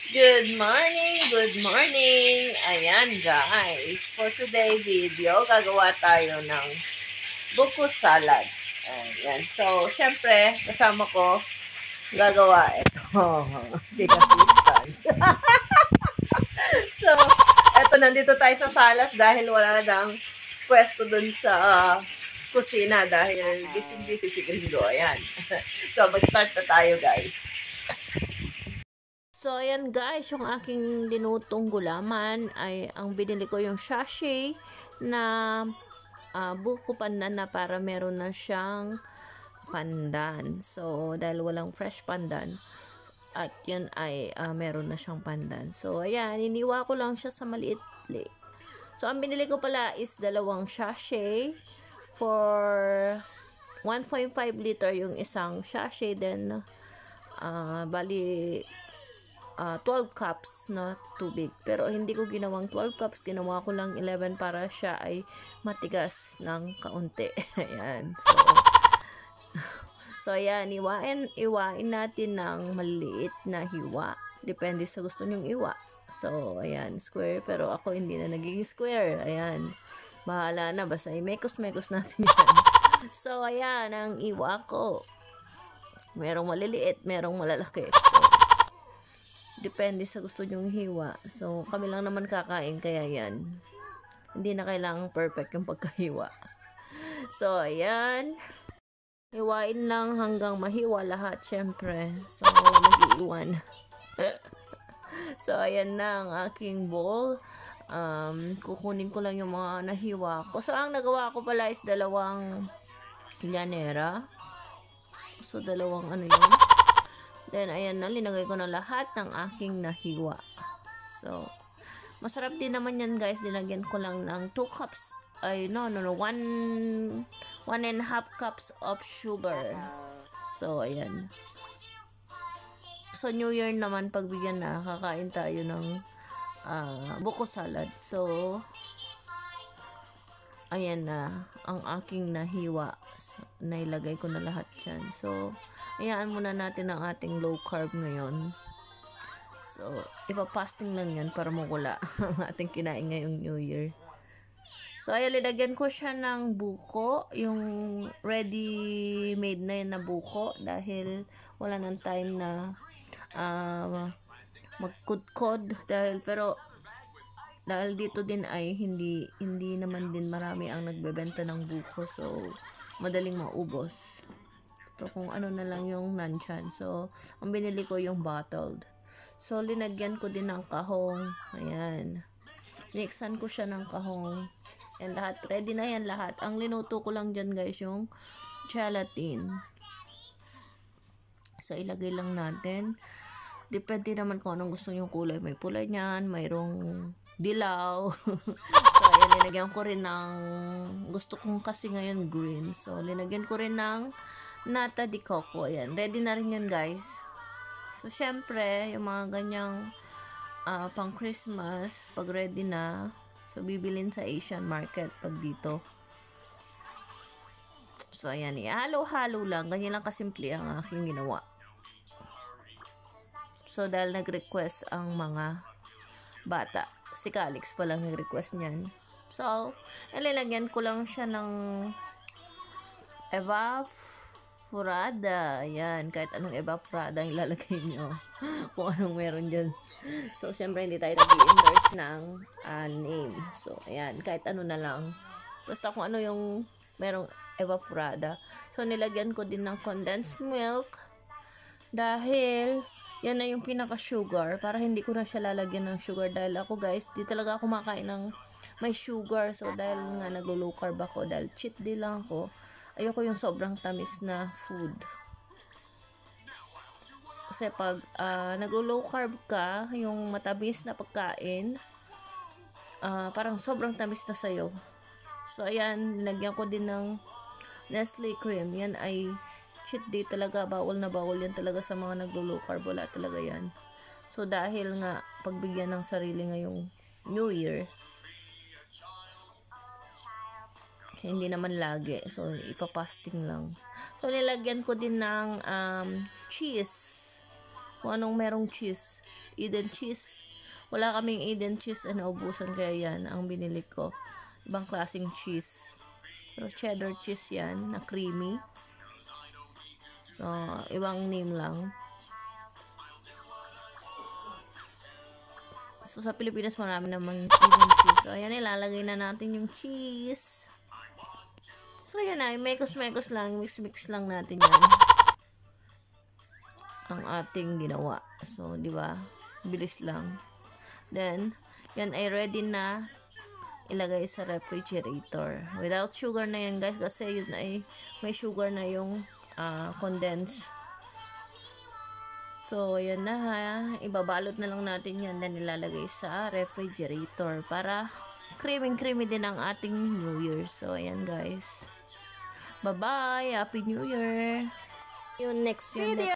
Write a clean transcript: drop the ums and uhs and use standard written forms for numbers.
Good morning, good morning. Ayan guys, for today video, gagawa tayo ng buko salad. Ayan, so syempre, kasama ko, gagawa ito. Big assistance. So, eto, nandito tayo sa salas dahil wala nang pwesto dun sa kusina dahil busy-busy si Gringo. Ayan. So, mag-start na tayo guys. So, ayan guys, yung aking dinutong gulaman ay ang binili ko yung sachet na buko pandan na para meron na siyang pandan. So, dahil walang fresh pandan, at yun ay meron na siyang pandan. So, ayan, iniwa ko lang siya sa maliit. So, ang binili ko pala is dalawang sachet for 1.5 liter yung isang sachet. Then, bali 12 cups na tubig. Pero hindi ko ginawang 12 cups, ginawa ko lang 11 para siya ay matigas ng kaunti. Ayan. So ayan, iwain natin ng maliit na hiwa. Depende sa gusto nyong iwa. So ayan, square, pero ako hindi na nagiging square. Ayan. Bahala na, basta i-mekos-mekos natin yan. So ayan, ang iwa ko. Merong maliliit, merong malalaki. So, depende sa gusto nyong hiwa. So, kami lang naman kakain, kaya yan. Hindi na kailangang perfect yung pagkahiwa. So, ayan. Hiwain lang hanggang mahiwa lahat, syempre. So, wala mag-iiwan. So, ayan na ang aking bowl. Kukunin ko lang yung mga nahiwa ko. So, ang nagawa ko pala is dalawang llanera. So, dalawang ano yun. Then, ayan na, linagay ko na lahat ng aking nahiwa. So, masarap din naman yan, guys. Linagyan ko lang ng 2 cups. Ay, no, 1.5 cups of sugar. So, ayan. So, New Year naman, pagbigyan na, kakain tayo ng buko salad. So, ayan na, ang aking nahiwa. So, nailagay ko na lahat yan. So, hayaan muna natin ang ating low carb ngayon. So, ipapasting lang yan para mawala ang ating kinain ngayong New Year. So, ayan, linagyan ko siya ng buko. Yung ready-made na yan na buko. Dahil wala nang time na magkudkod. Dahil dito din ay hindi naman din marami ang nagbebenta ng buko. So, madaling maubos. So, kung ano na lang yung nandyan. So, ang binili ko yung bottled. So, linagyan ko din ng kahong. Ayan. Mixan ko siya ng kahong. And lahat, ready na yan lahat. Ang linuto ko lang dyan, guys, yung gelatin. So, ilagay lang natin. Depende naman kung anong gusto yung kulay. May pula niyan, mayroong dilaw. So, ayan, linagyan ko rin ng, gusto kong kasi ngayon green. So, linagyan ko rin ng nata de coco. Ayan, ready na rin yun, guys. So, syempre, yung mga ganyang pang Christmas, pag ready na, so, bibilin sa Asian market pag dito. So, ayan, halo-halo lang. Ganyan lang kasimple ang aking ginawa. So, dahil nag-request ang mga bata. Si Calix pa lang nag-request niyan. So, ilalagyan ko lang siya ng evaporada. Ayan, kahit anong evaporada ang ilalagay nyo. Kung anong meron dyan. So, siyempre, hindi tayo nag-i-endorse ng name. So, ayan, kahit ano na lang. Basta kung ano yung merong evaporada. So, nilagyan ko din ng condensed milk. Dahil, yan na yung pinaka-sugar. Para hindi ko na siya lalagyan ng sugar. Dahil ako, guys, di talaga ako makain ng may sugar. So, dahil nga naglo-low carb ako. Dahil cheat day lang ako. Ayoko yung sobrang tamis na food. Kasi pag naglo-low carb ka, yung matamis na pagkain, parang sobrang tamis na sa'yo. So, ayan, nilagyan ko din ng Nestle cream. Yan ay cheat day talaga. Bawal na bawal yan talaga sa mga naglo-low carb. Wala talaga yan. So, dahil nga, pagbigyan ng sarili ngayong New Year, hindi naman lagi. So, ipapasting lang. So, nilagyan ko din ng cheese. Kung anong merong cheese. Eden cheese. Wala kaming Eden cheese na naubusan, kaya yan ang binili ko. Ibang klaseng cheese. Pero cheddar cheese yan na creamy. So, ibang name lang. So, sa Pilipinas marami namang Eden cheese. So, ayan, ilalagay na natin yung cheese. So, ayan na. Mekos-mekos lang. Mix-mix lang natin yan. Ang ating ginawa. So, di ba? Bilis lang. Then, yan ay ready na ilagay sa refrigerator. Without sugar na yan, guys. Kasi yun ay may sugar na yung condensed. So, ayan na ha. Ibabalot na lang natin yan. Then, ilalagay sa refrigerator para creamy din ang ating New Year. So, ayan guys. Bye-bye. Happy New Year. Yung next video.